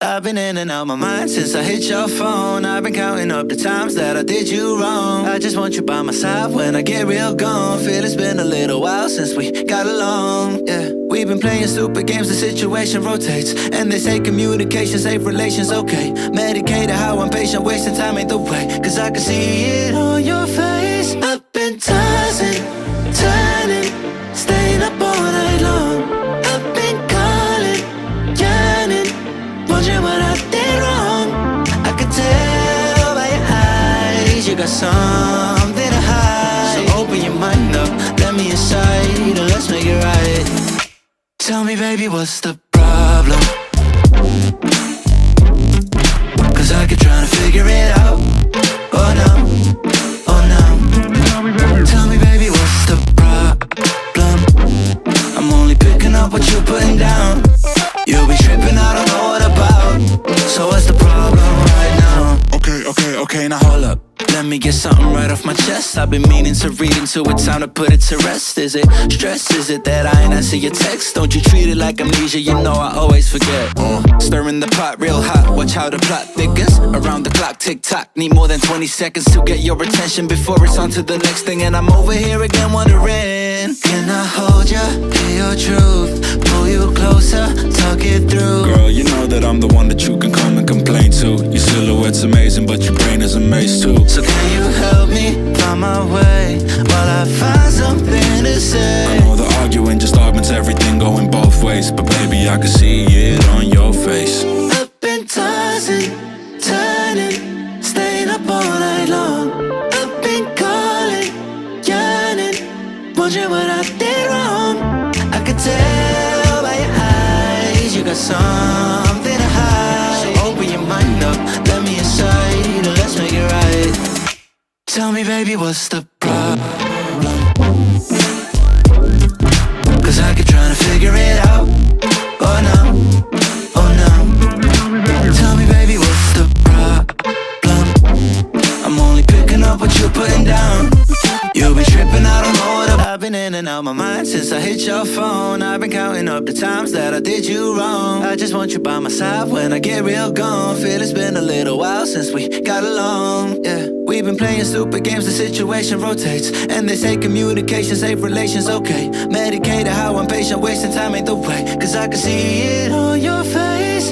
I've been in and out my mind since I hit your phone. I've been counting up the times that I did you wrong. I just want you by my side when I get real gone. Feel it's been a little while since we got along, yeah. We've been playing stupid games, the situation rotates. And they say communication, safe relations, okay. Medicated how I'm patient, wasting time ain't the way. Cause I can see it on your face. I've been tossing, turning, staying up all night long. I've been calling, yearning, wondering what I did wrong. I could tell by your eyes you got something to hide. So open your mind up, let me inside, and let's make it right. Tell me, baby, what's the problem? Cause I keep trying to figure it out. Oh no, oh no. Tell me, baby, what's the problem? I'm only picking up what you're putting down. You'll be tripping, I don't know what about. So what's the problem right now? Okay, now hold up. Let me get something right off my chest. I've been meaning to read into it, time to put it to rest. Is it stress? Is it that I ain't answer your text? Don't you treat it like amnesia, you know I always forget. Stirring the pot real hot, watch how the plot thickens. Around the clock, tick tock, need more than 20 seconds to get your attention before it's on to the next thing. And I'm over here again wondering, can I hold ya, hear your truth, pull you closer, talk it through? Girl, you know that I'm the one that you can come and complain to. Your silhouette's amazing, but your brain is a maze too. So can you help me find my way while I find something to say? I know the arguing just augments everything going both ways, but baby, I can see it on your face. I've been tossing, turning, staying up all night long. I've been calling, yearning, wondering what I did wrong. I could tell by your eyes you got something to hide. So open your mind up, let me inside, and let's make it right. Tell me, baby, what's the problem? Cause I keep trying to figure it out. Oh no, oh no. Tell me, baby, what's the problem? I'm only picking up what you're putting down. You'll be tripping, I don't know what I've been in and out my mind since I hit your phone. I've been counting up the times that I did you wrong. I just want you by my side when I get real gone. Feel it's been a little while since we got along, yeah. We've been playing stupid games, the situation rotates. And they say communication, safe relations, okay. Medicated how I'm patient, wasting time ain't the way. Cause I can see it on your face.